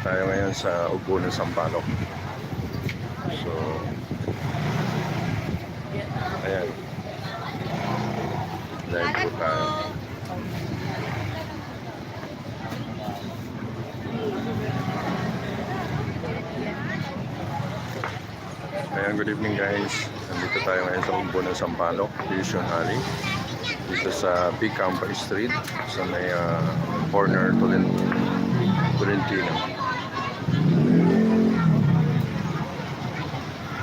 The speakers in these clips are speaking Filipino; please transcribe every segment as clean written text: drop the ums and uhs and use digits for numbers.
tayo ngayon sa Ugbo ng Sampaloc. So, ayan. Live po tayo. Ayan, good evening guys. Nandito tayo ngayon sa Ugbo ng Sampaloc, Division Alley. Dito sa Big Campo Street, sa may corner Tolentino.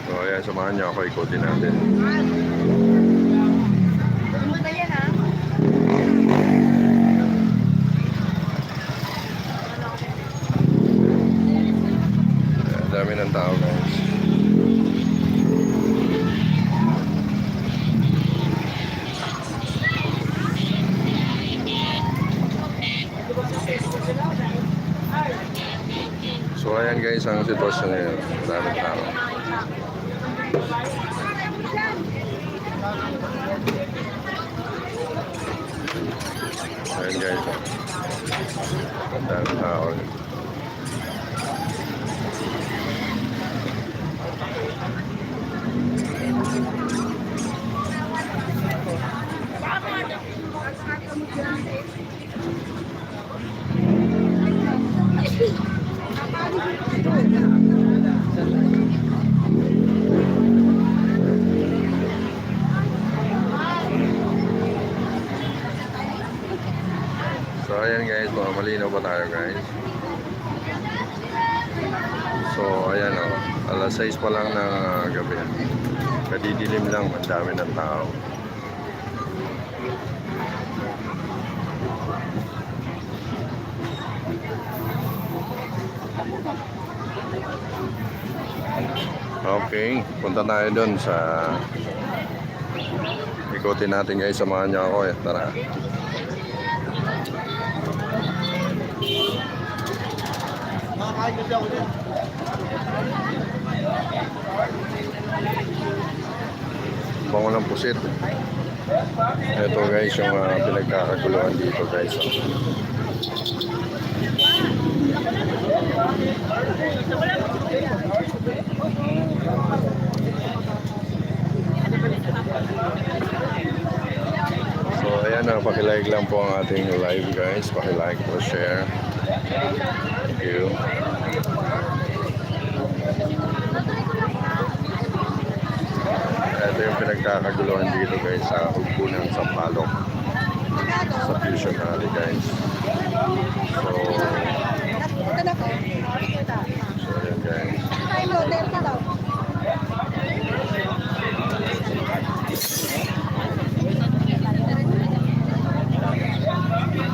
So ayan, samahan niyo ako, ikutin natin. Ayan, dami ng tao guys. So ayan guys, ang sitwasyon ngayon, maraming tao. Ayan guys, maraming tao. So ayan guys, malinaw pa tayo guys. So ayan o, alas 6 pa lang ng gabi. Kadidilim lang, ang dami ng tao. Okay, punta tayo doon sa ikutin natin guys, samahan niyo ako tara. Bango ng pusit. Ito guys yung pinagkakaguluhan dito guys. So ayan na, pakilike lang po ang ating live guys. Pakilike po, share. Thank you. Ito yung pinagkakaguluhan dito guys sa Ugbo ng Sampaloc, sa Fusion Alley guys. So ayan guys.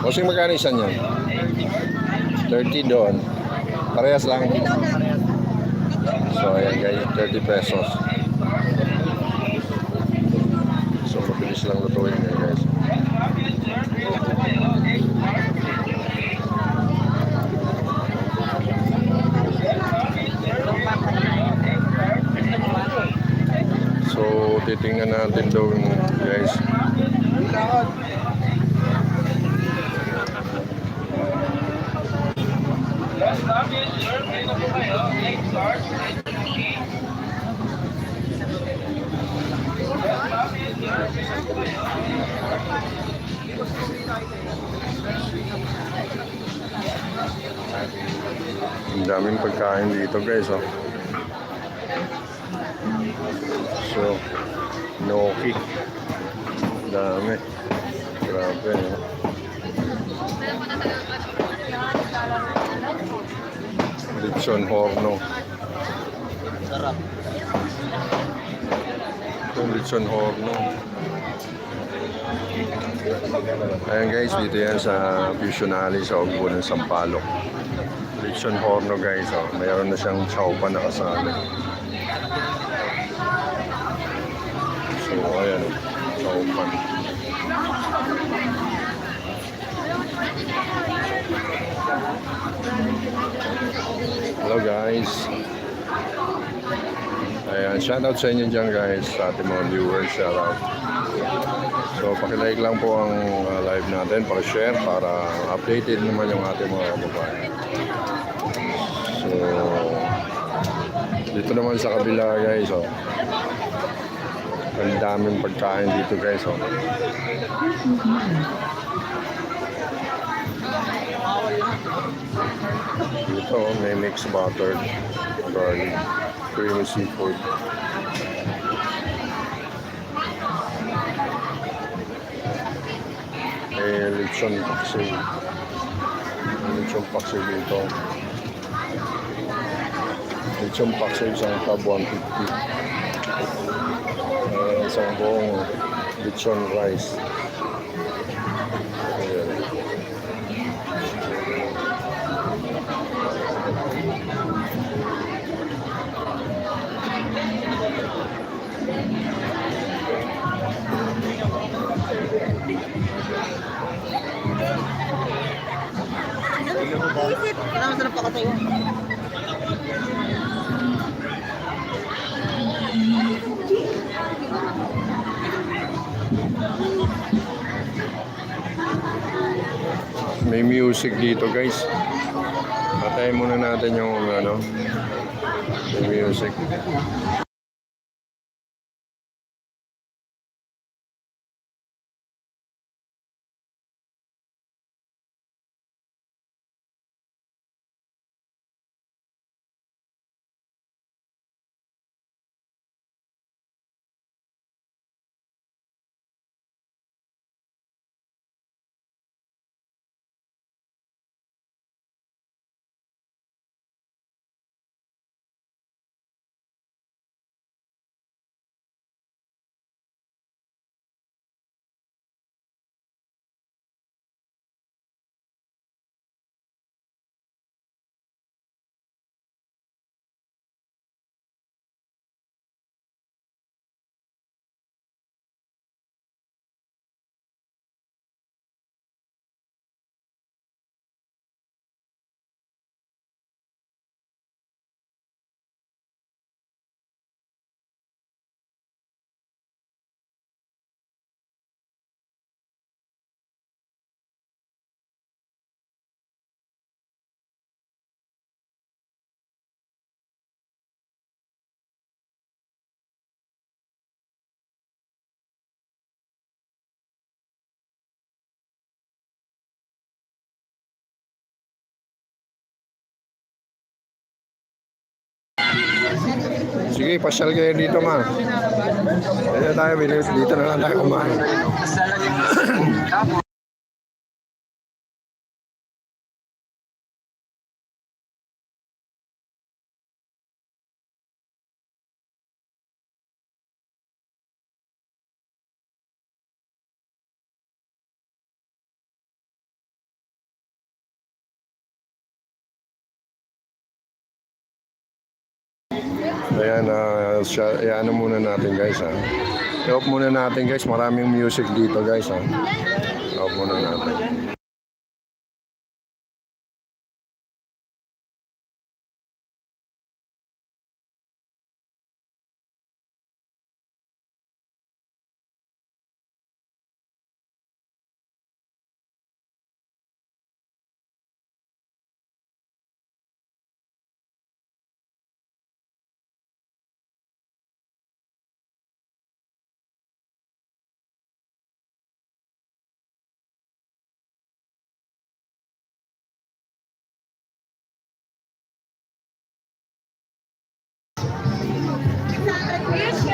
Masing magkano isa niyan? 30 doon. Parehas lang. So ayan guys, 30 pesos. So mabilis lang lutuin yan guys. So titingnan natin doon guys. Ang daming pagkain dito guys oh. So gnocchi, dami, grabe oh. Lechon horno. Sarap. Itong lechon horno. Ayan guys, dito yan sa Fusion Alley sa Ugbo ng Sampaloc. Lechon horno guys, oh. Mayroon na siyang chowpan na kasama. So ayan, chowpan. Hello guys. Ayan, shoutout sa inyo dyan guys, sa ating mga viewers, shoutout. So pakilike lang po ang live natin, pakishare para updated naman yung ating mga kababayan. Dito naman sa kabila guys, oh. Ang daming pagkain dito guys, oh. Dito, oh, may mixed buttered garlic, creamy seafood. May lechon paksiw. May lechon paksiw dito. Lechon paksiw, isang tab 150. Isang buong lechon rice. Ayan. Kailangan sarap ako tayo. May music dito guys. Patayin muna natin yung ano, yung music. Sige, pasyal kayo dito ma. Dito tayo, dito na lang tayo kumain. Ayan, ano muna natin guys ha. I-off muna natin guys, maraming music dito guys ha. I-off muna natin.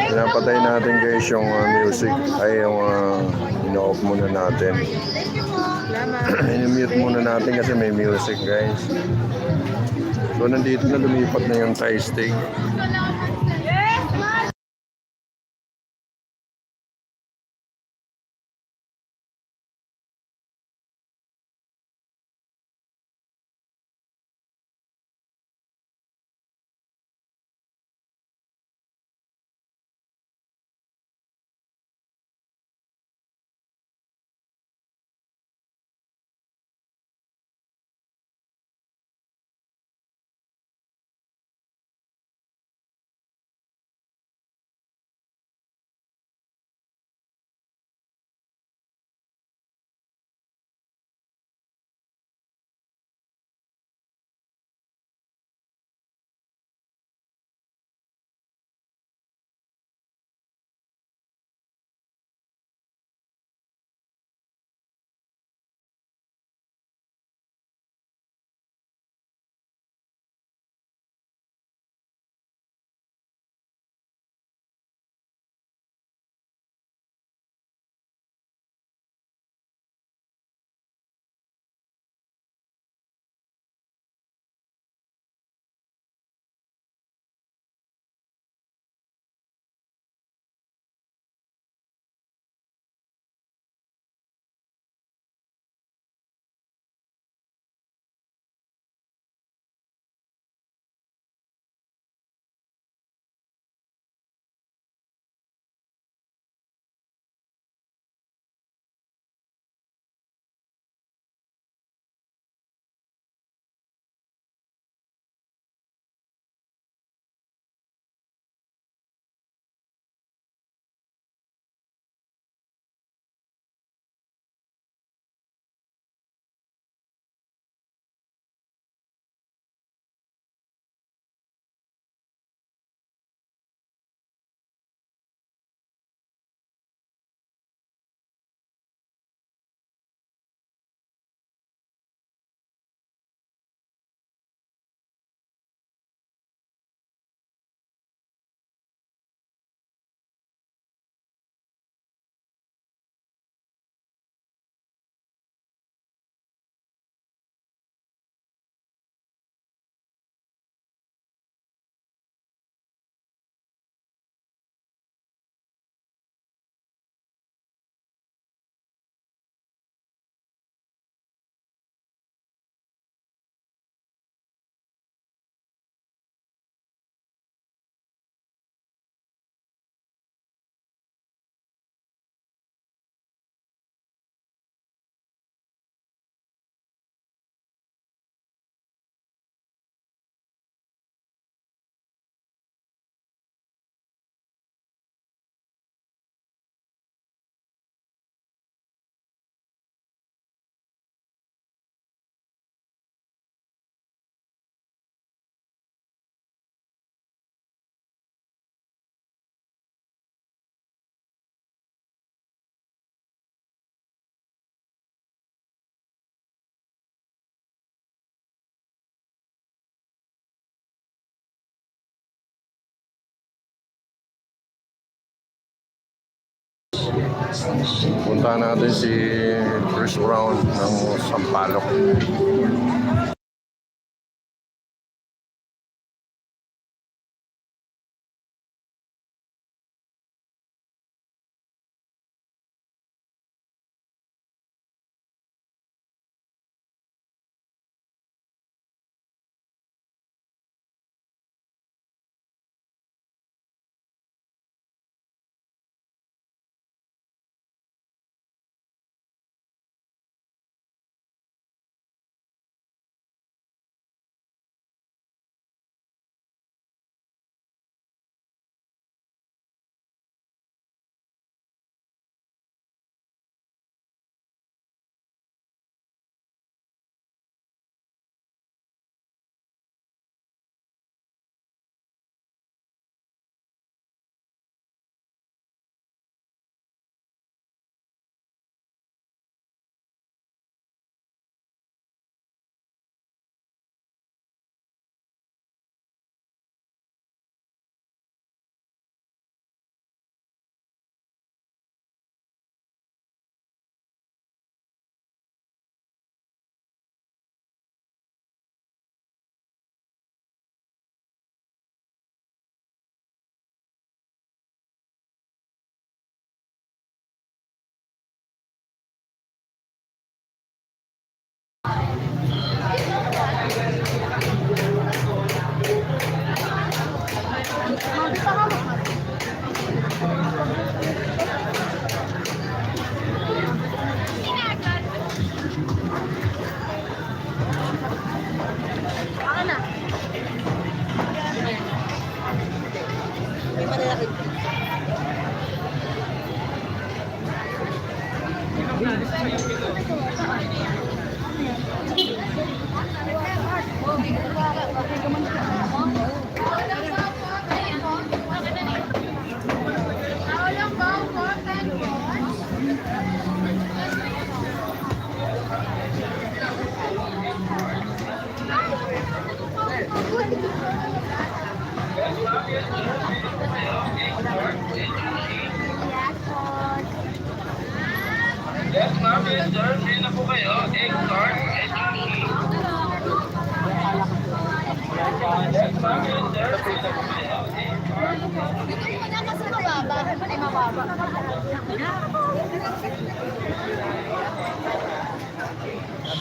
Pinapatay natin guys yung music, ay yung ino-off muna natin. I-mute muna natin kasi may music guys. So nandito na, lumipat na yung Thai steak. Punta natin si Chris Brown ng Sampaloc. Yes, ma'am. Yes, sir. Free na po kayo. Egg tart. Yes, ma'am. Yes, sir. Free na po kayo. Egg tart. Dito mo na kasi mababa. Ay, mababa.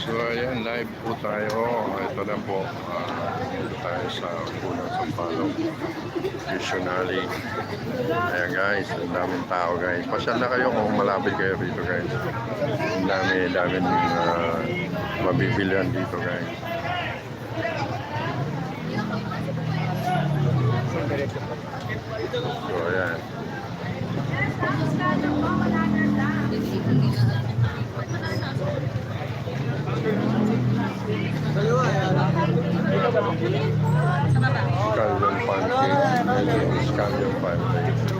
So ayan, live po tayo. Ito na po. Dito tayo sa Punang Sampaloc. Usually. Ayan guys, ang daming tao guys. Pasyal na kayo kung malapit kayo dito guys. Ang daming mabibilihan dito guys. So ayan. Scallion pancake. Scallion pancake.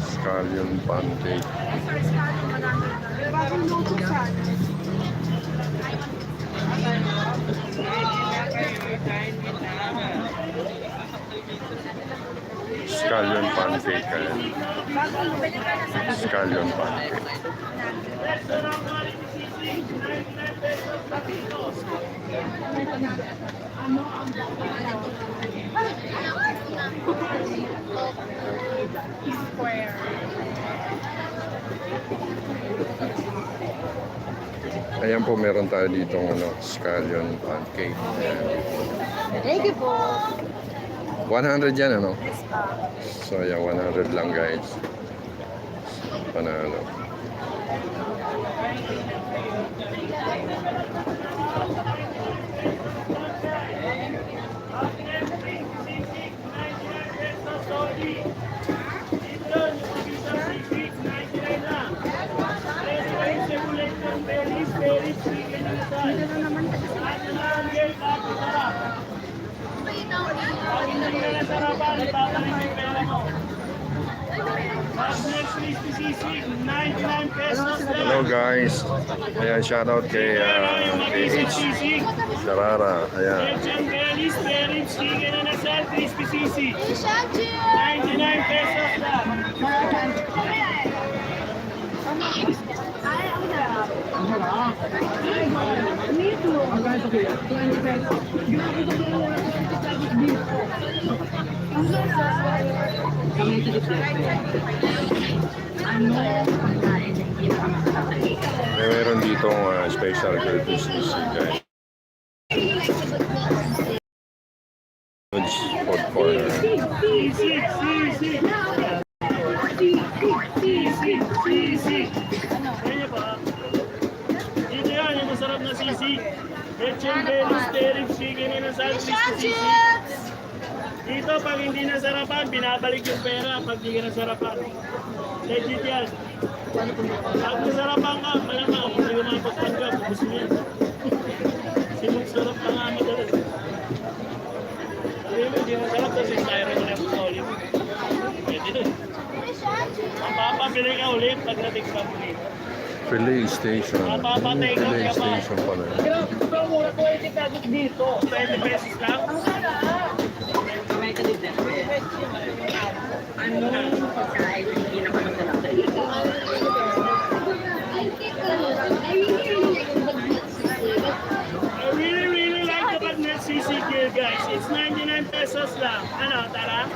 Scallion pancake. Bagong luto siya. Scallion pancake kayo. Scallion pancake. Square. Ayan po, meron tayo ditong scallion pancake. Ayan. Thank you po. 100 yan, ano? So, ayan, 100 lang, guys. Panalo. 99 pesos Hello lang. guys. Ayan, shoutout kay H. Sarara. Ayan. Lechon belly, spare ribs, chicken and asal, crispy sisig. Shanji! 99 pesos lang. Meron ditong special Philippine sisig guys. Goods food corner. Sisig, sisig. Sisig, sisig. Kaya ba? Dito yan, yung masarap na sisig. Lechon belly, spare ribs, chicken and asal, crispy sisig. Dito, pag hindi nasarapan, binabalik yung pera pag hindi ka nasarapan. Legit yan. Pag nasarapan ka, malamang, hindi ka makapagpanggap, ubus mo yan. Sinusarap ka nga madalas. Sabi mo, hindi masarap, tapos yung styro mo na yung solid. Pwede rin. Mapapabili ka ulit pag natikman mo ulit. Fillet station. Mapapatay ka Fillet ka pa. station pala. Ito, mura 20 pesos dito. 20 pesos lang. I really, really like the bagnet sisig here, guys. It's 99 pesos lang. Ano, tara?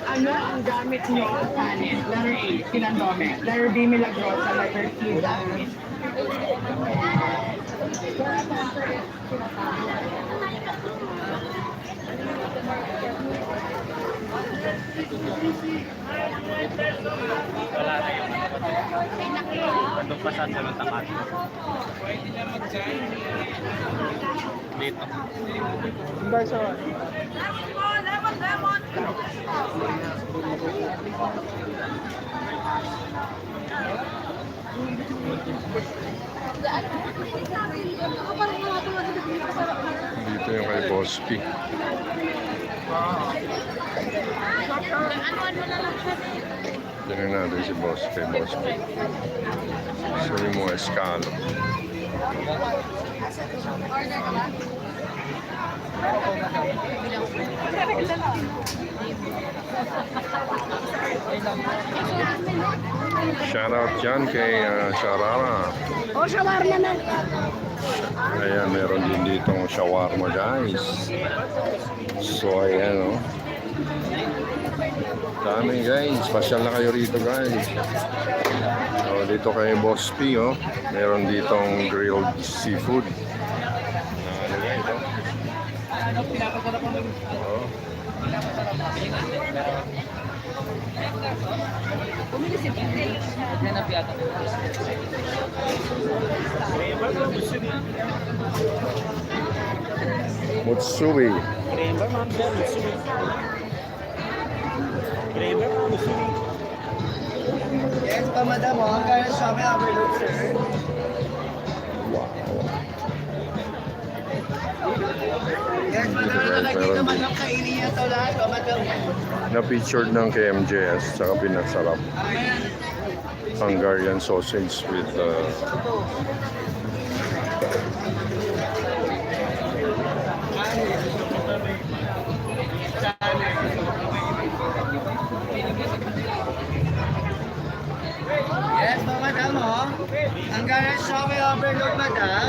Ano ang gamit nyo? Kanin. Letter A, Sinandome. Letter B, Milagrosa. Letter C, Dami. Wala na yun. Doon pa sa sunod tapat. Dito. Dito yung kay Boss P. Tignan natin si Boss kay Boss P. Sabi mo escalo. Order ka ba? Shoutout dyan kay Sharara. O, shawarma na. Ayan, meron din ditong shawarma guys. So ayan oh. Dami guys, pasyal na kayo rito guys. So, dito kay Boss P oh. Meron ditong grilled seafood. Ano guys oh. Oh. Mutsubi. Graber, ma'am, sir. Musubi. Graber, ma'am, musubi. Yes, pa madam, ang kaya sa amin overload, sir. Wow. Yes, madam, nakakita madam, kainin niya ito lahat, pa madam. Na-featured ng KMJS saka pinasarap. Hungarian sausage with Yes, pa madam, oh. Ang kaya sa amin overload, madam.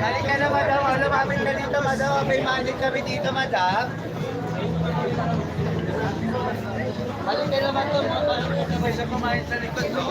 Halika na, madam. Lumapit ka dito, madam. May magic kami dito, madam. Halika na, madam. May sa kumain sa likod ko.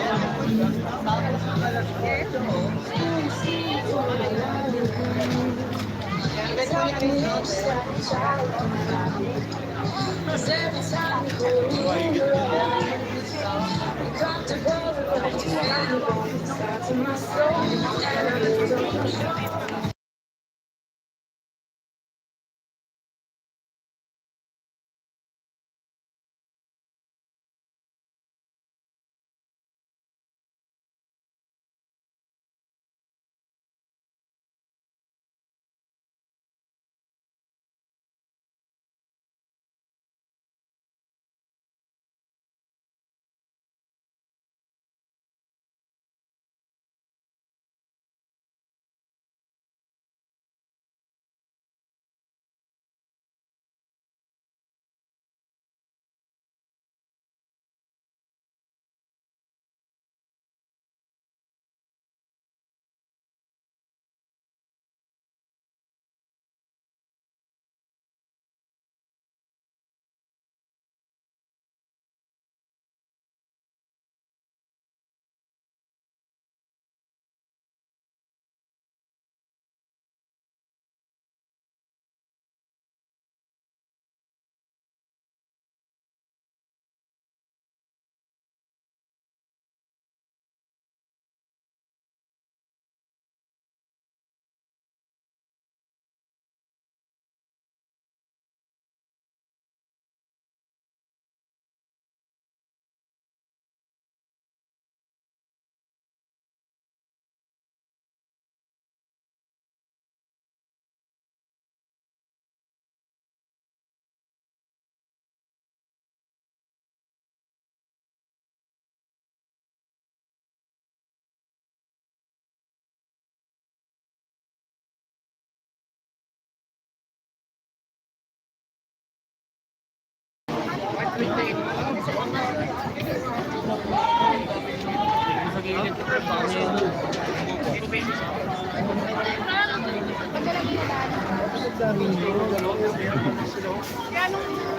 Kaya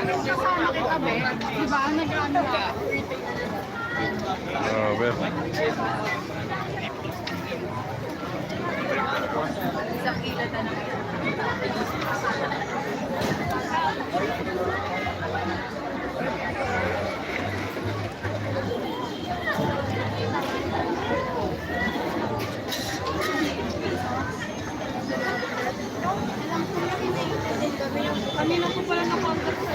nung kasama kita, be, di ba, nag-ano ka? Well, Isang kilo na naman. Kanina ko pala na-contact sa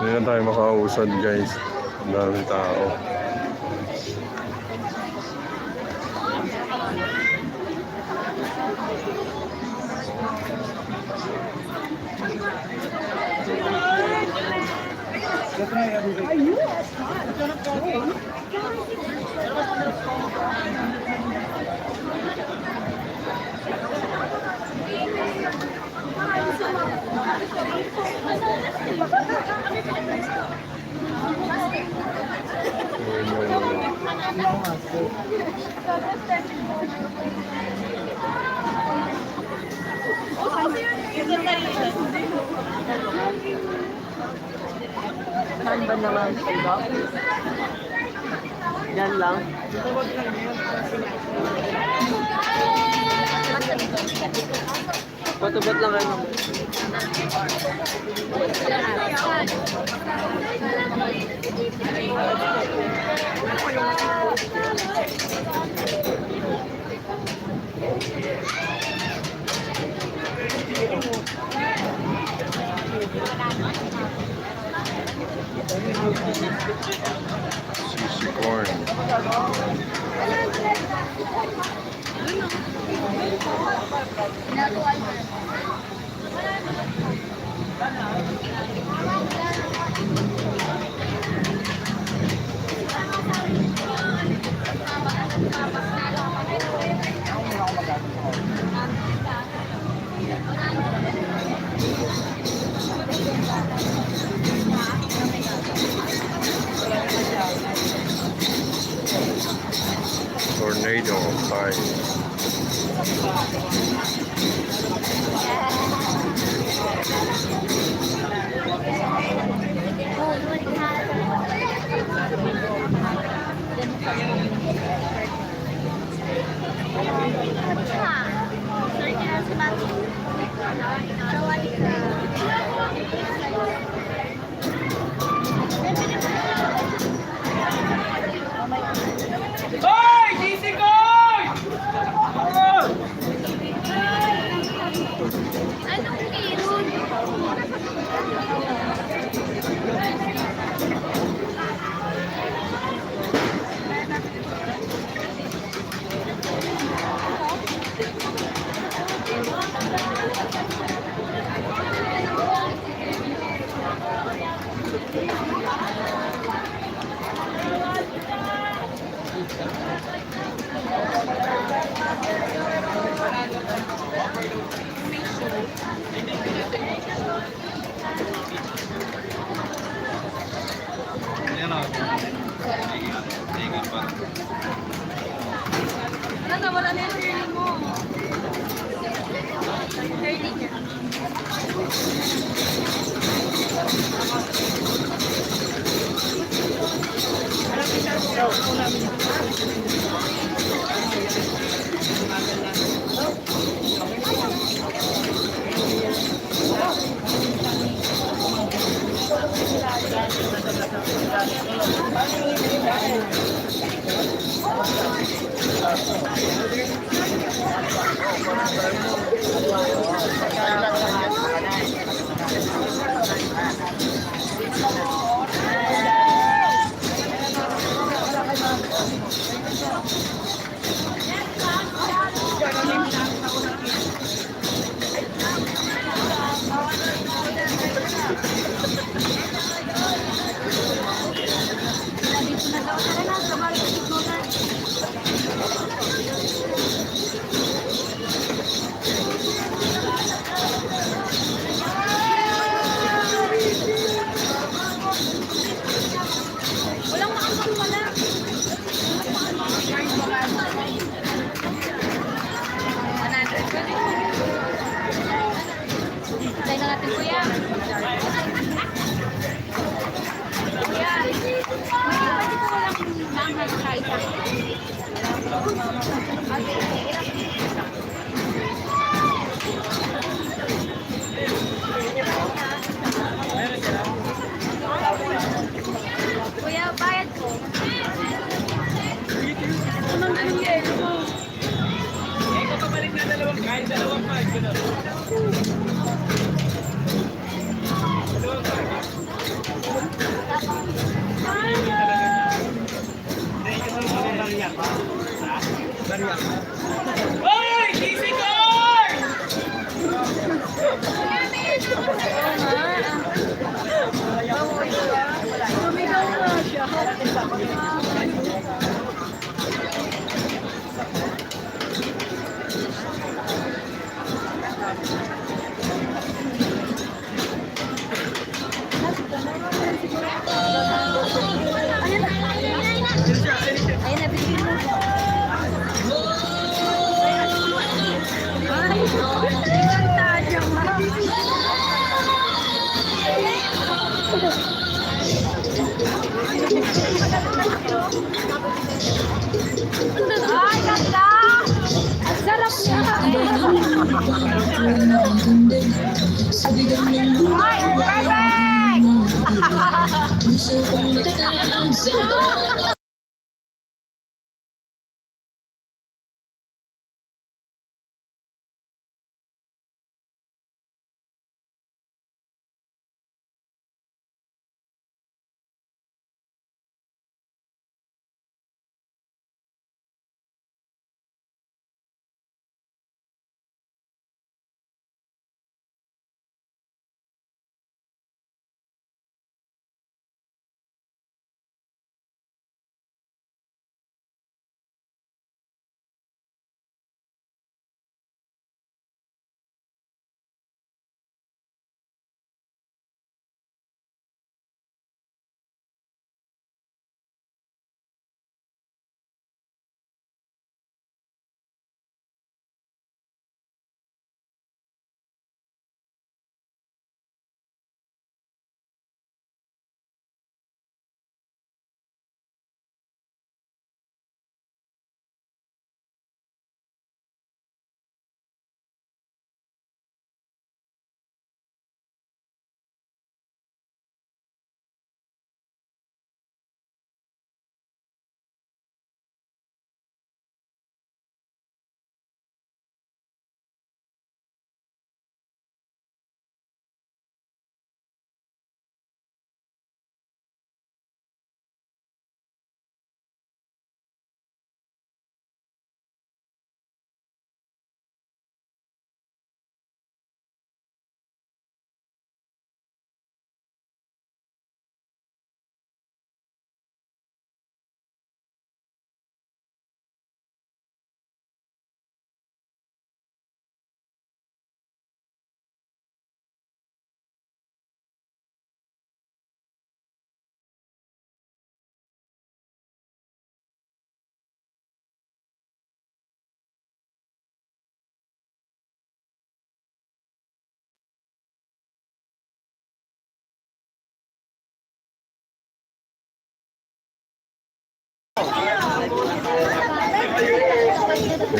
hindi na tayo makausad guys. Ang daming tao. Saan ba naman sila? Yan lang. Patubat lang ano. Sisi corn. Tornado pie. Anong meron? Ano, wala na yung turning mo. Turning niya. Tayo na natin, kuya. Kuya, pwede ko walang manghang sa isa. Kuya, bayad ko. Hoy! Easy car! Ayun na, bigyan mo. Ay, ibang tayo mo. Ay, ganda! Ang sarap niya! Ay, perfect!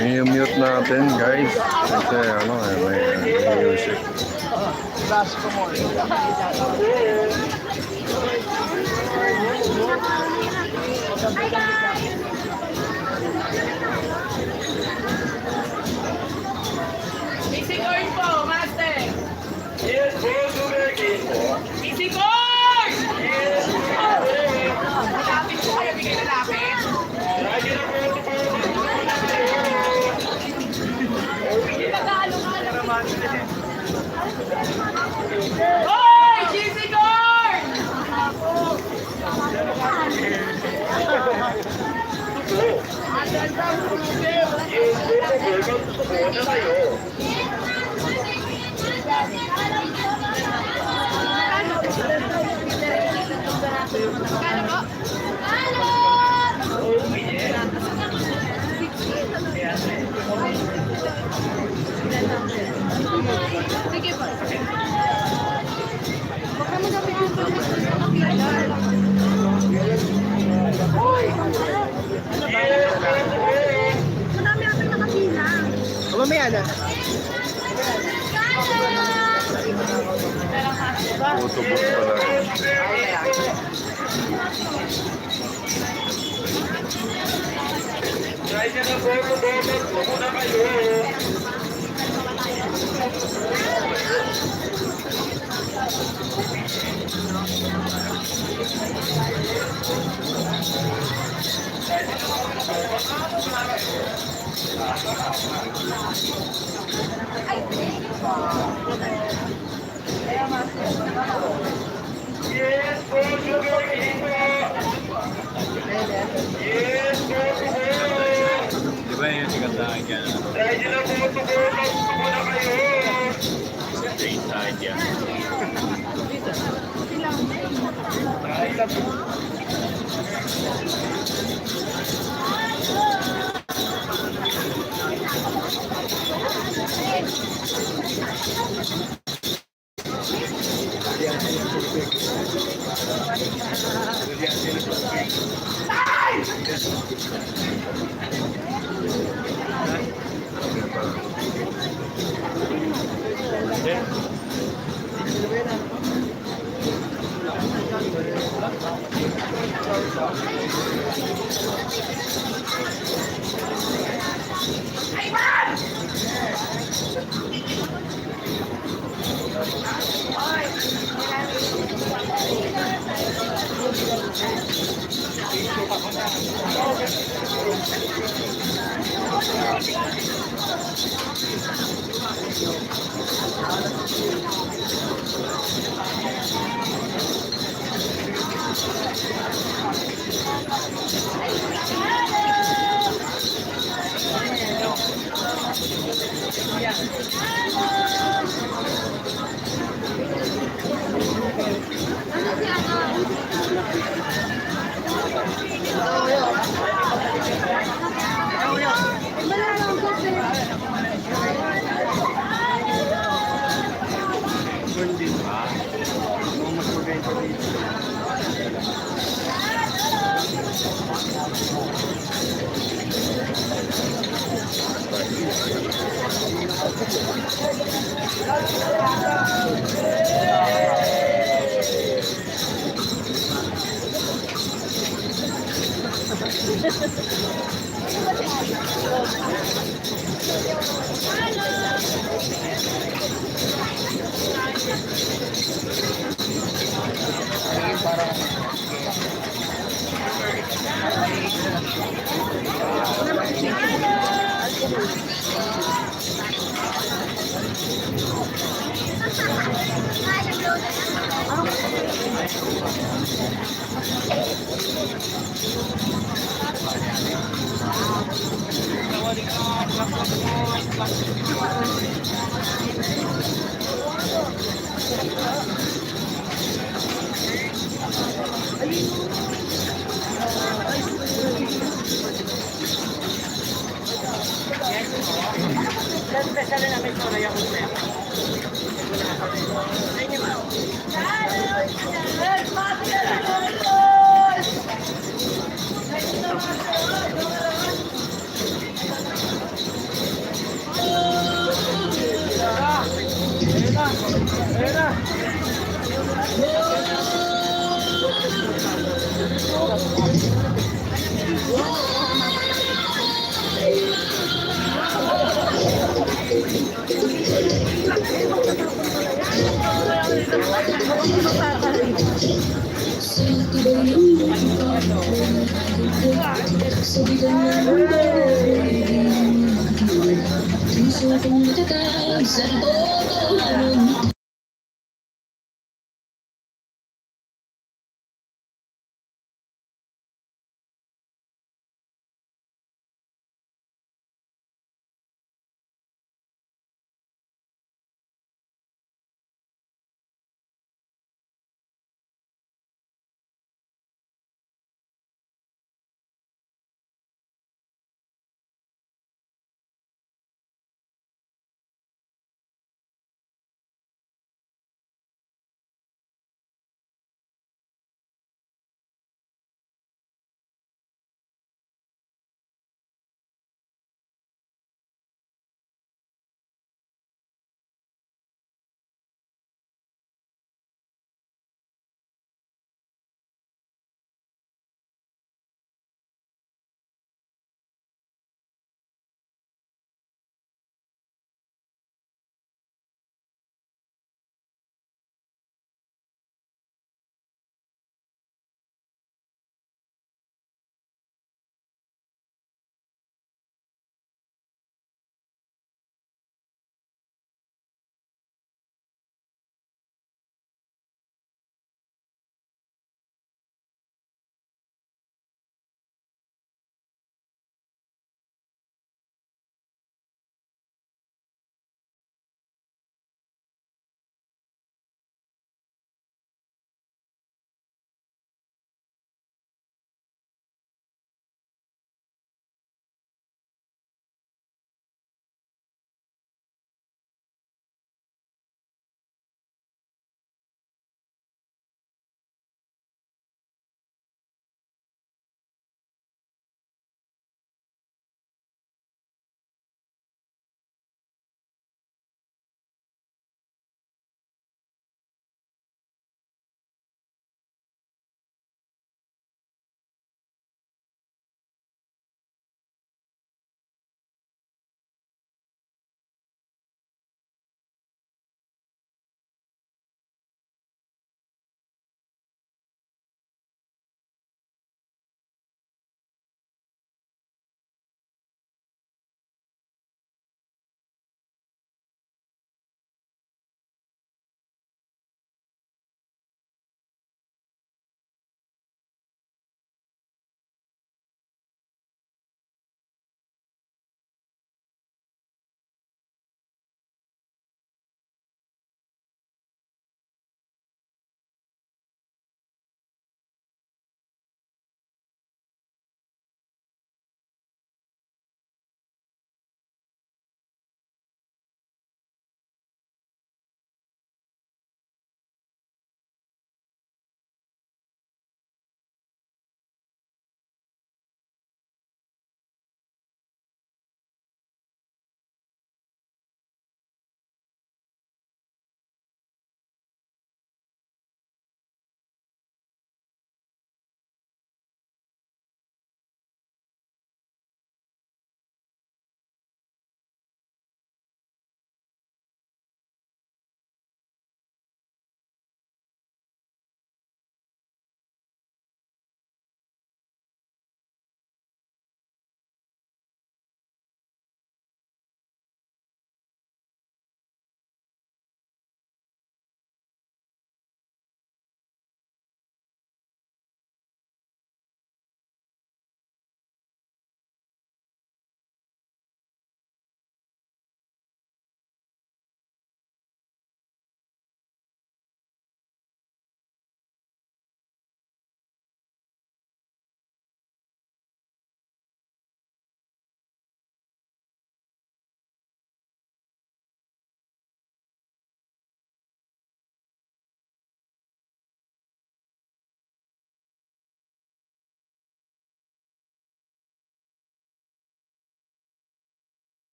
I-mute natin guys kasi ano may music. Easy corn po, master. Yes, boss, okay. Easy corn! Malapit po kayo, bigay na lapit. Lagi na po ito po. Hoy! Easy corn! Kano po? Kano? Photo booth pala. Di ba yung sikat sa akin yan? Straight side yan. Sa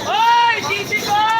Hoy! GC Boy!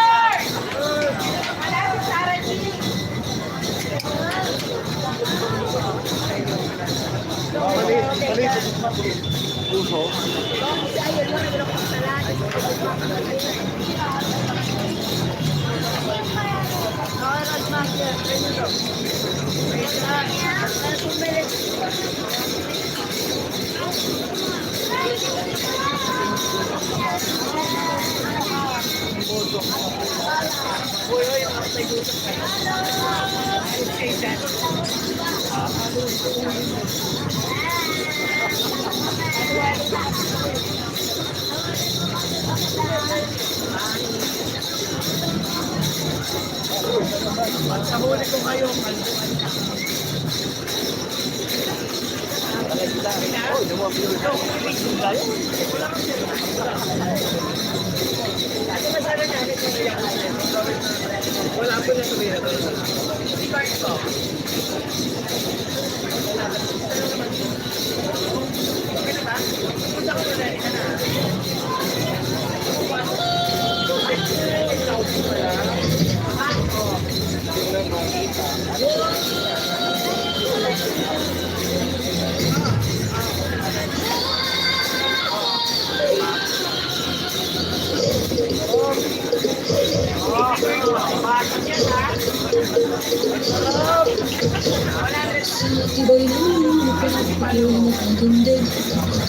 Tibay ng pagpapalong ang tindig.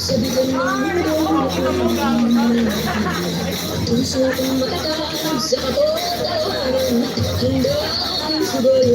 Sabi ko ng mundo puso kong matatag sa katotohanan. Handa ang subayo.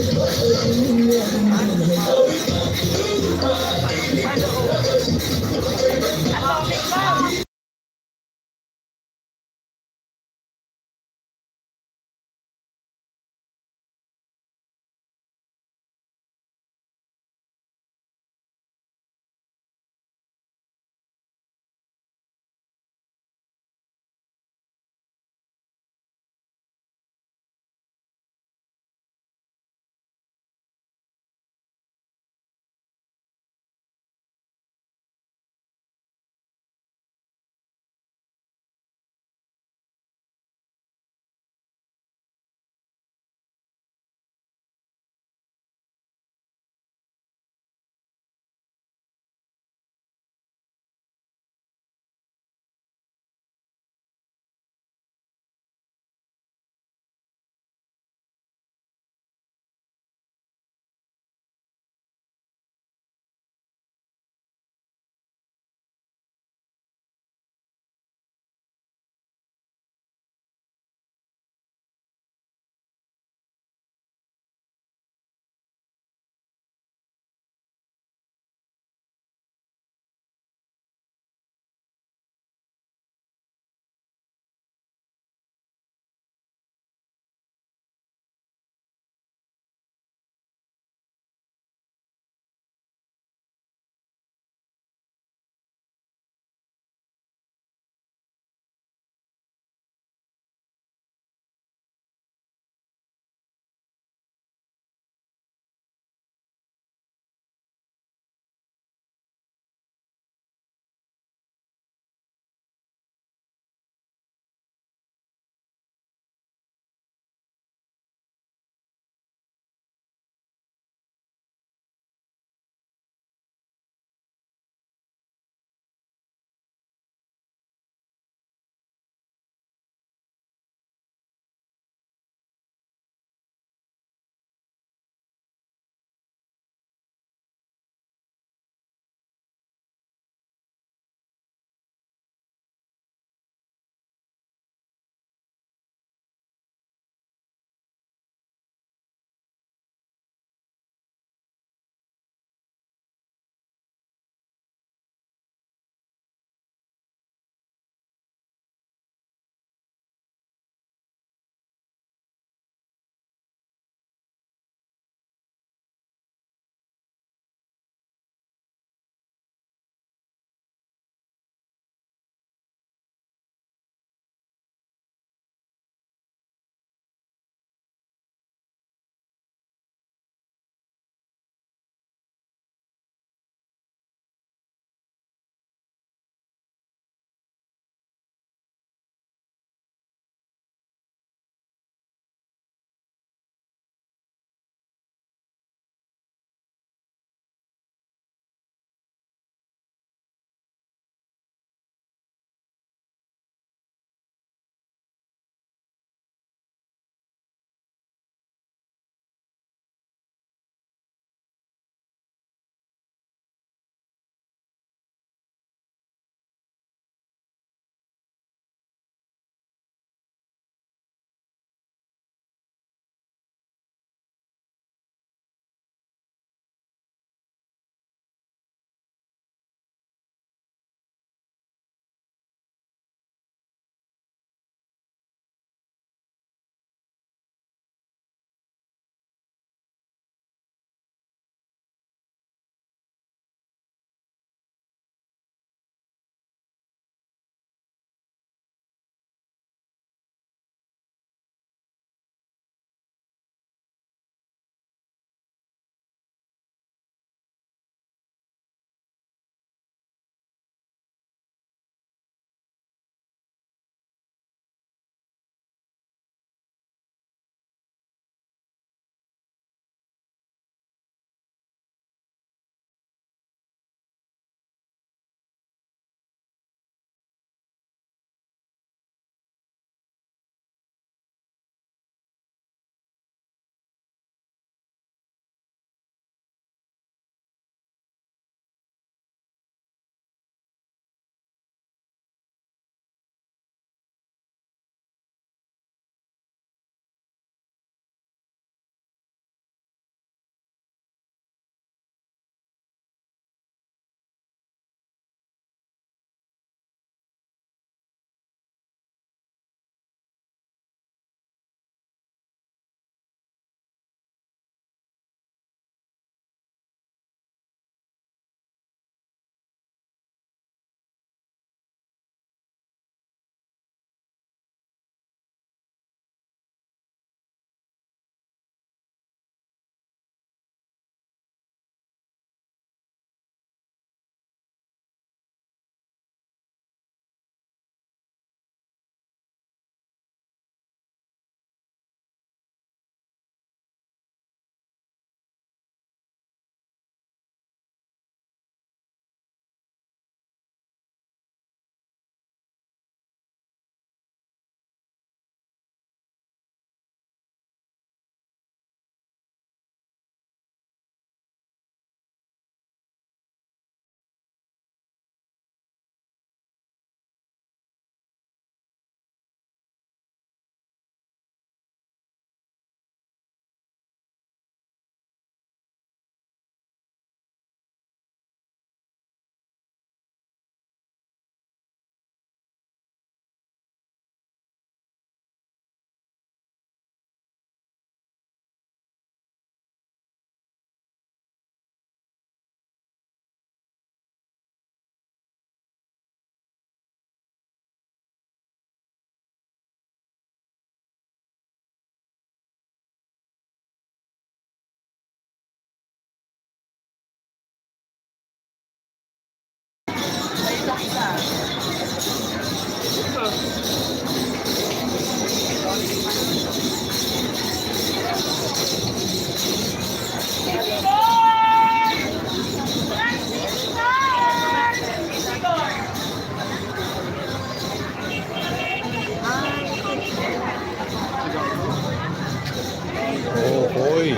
Uy.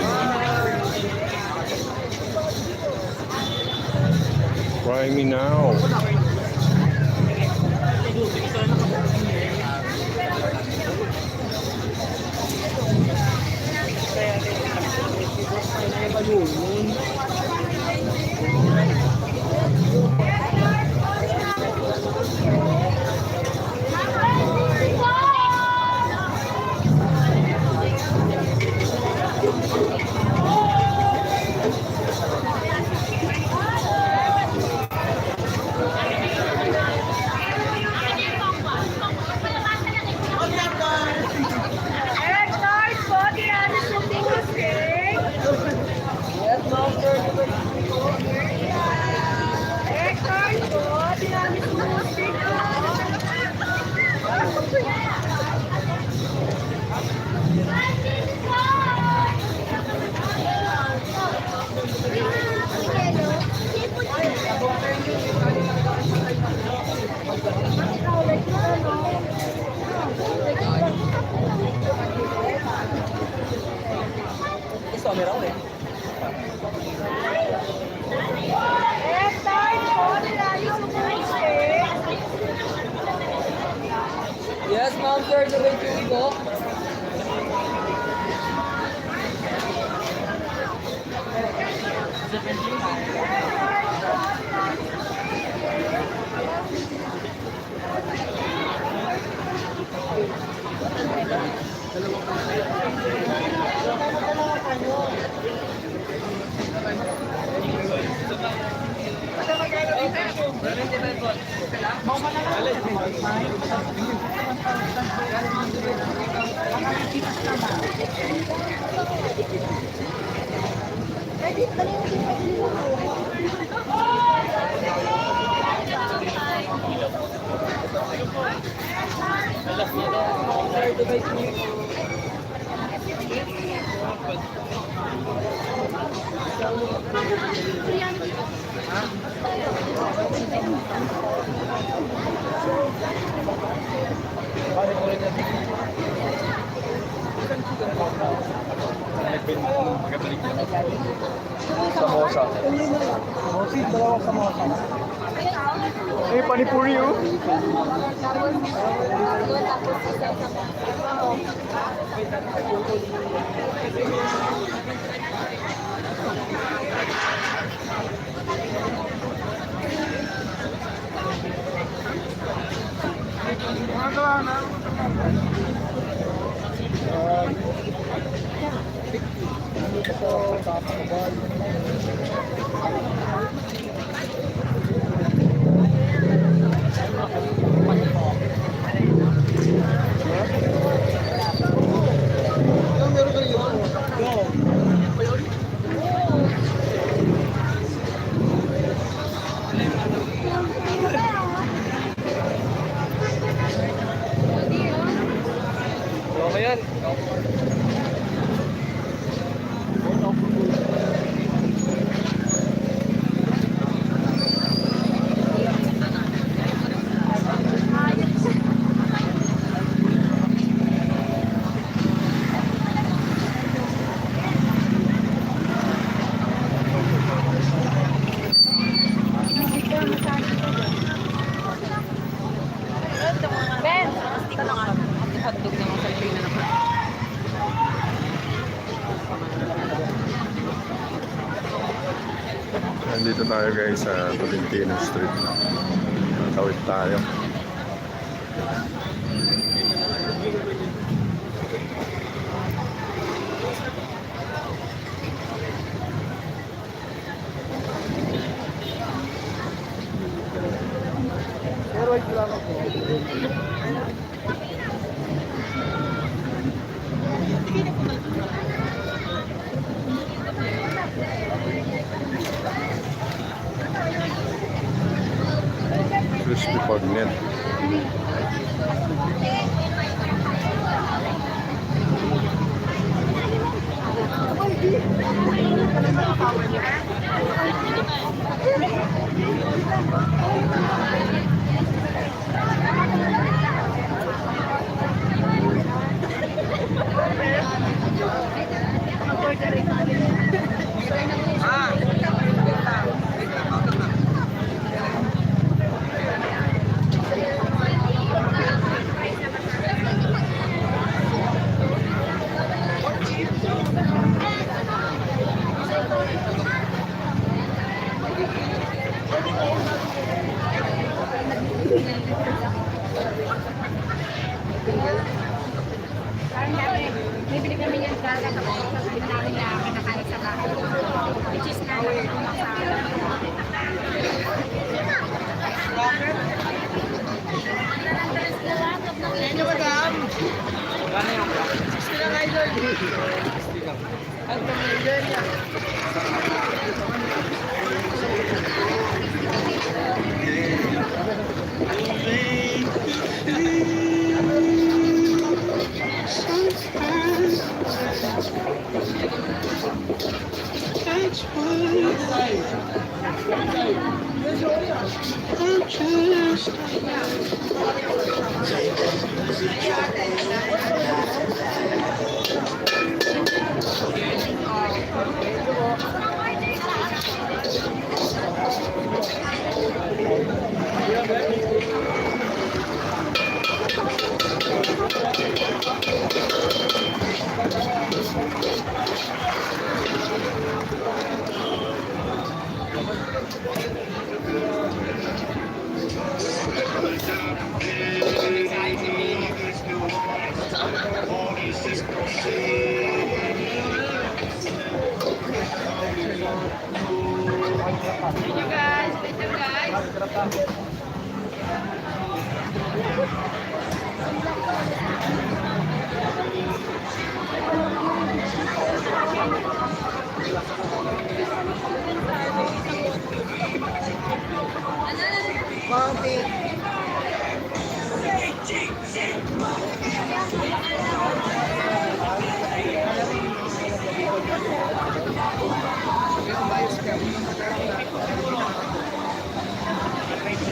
Try me now. Yes, ma'am, sir. Sabay tuloy ko. Samosa. Eh, panipuri oh. Hotdog naman sa train na naman. Nandito tayo guys sa Tolentino Street. Tawid tayo. Crispy Pagnet. Puerto Rico. talaga sa pagkasasabihin namin na kinakain sa bahay. Which is na nakatulong sa Ano ba dam? Sila nga idol. Ang pamilya niya. Thank you guys. Thank you guys.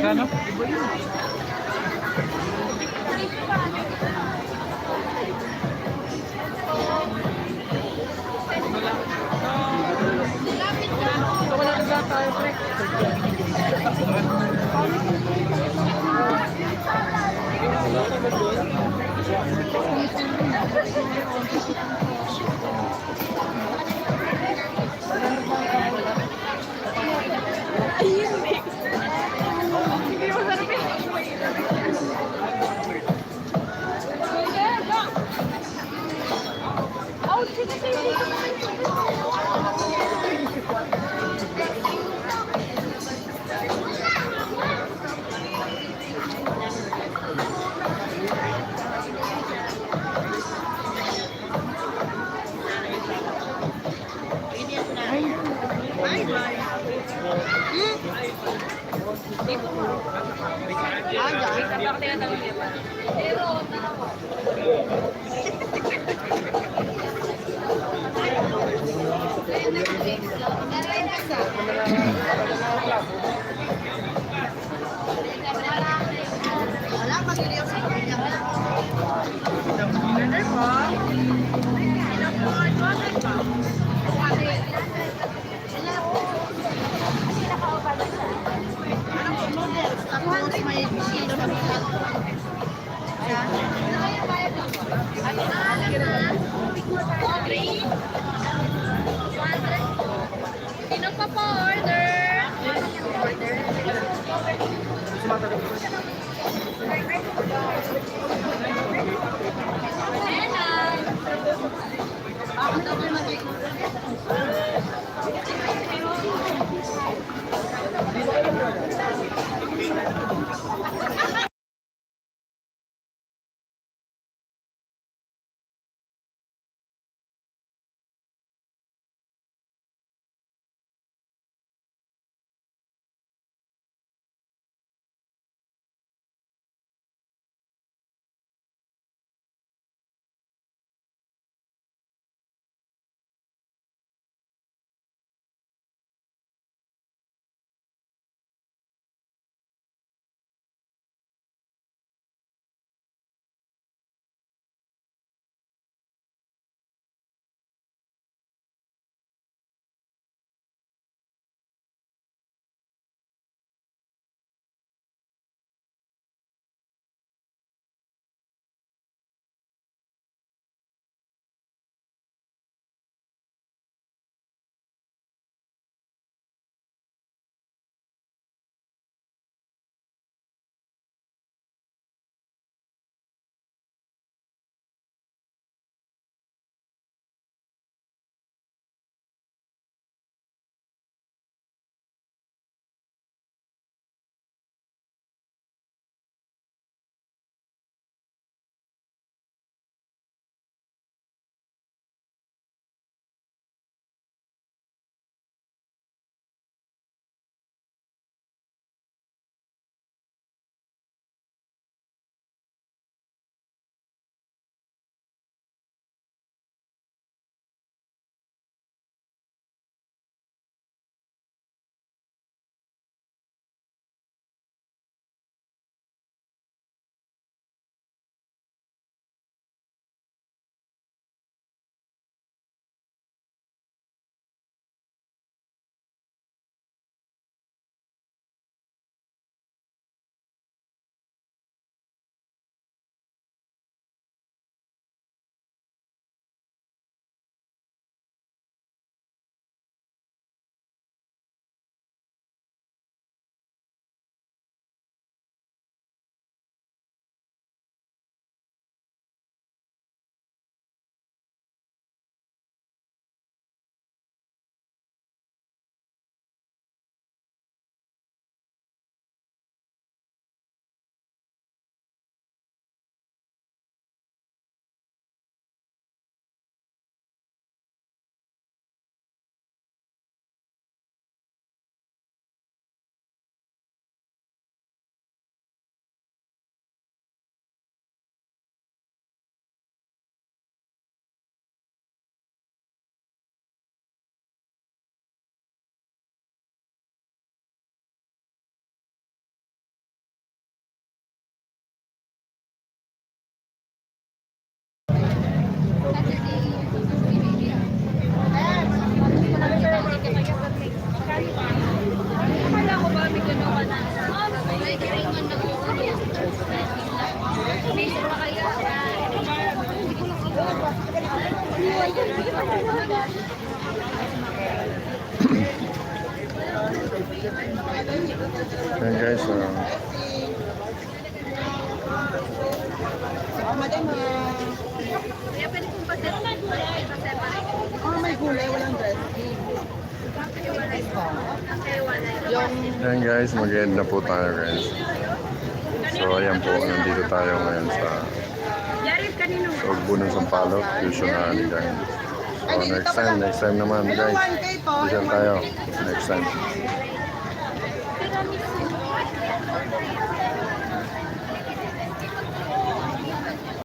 Magkano? Sino pa po order? Ayan guys, ayan guys, mag-end na po tayo guys. So ayan po, nandito tayo ngayon sa Ugbo ng Sampaloc, Fusion Alley guys. So next time naman guys, Fusion tayo next time.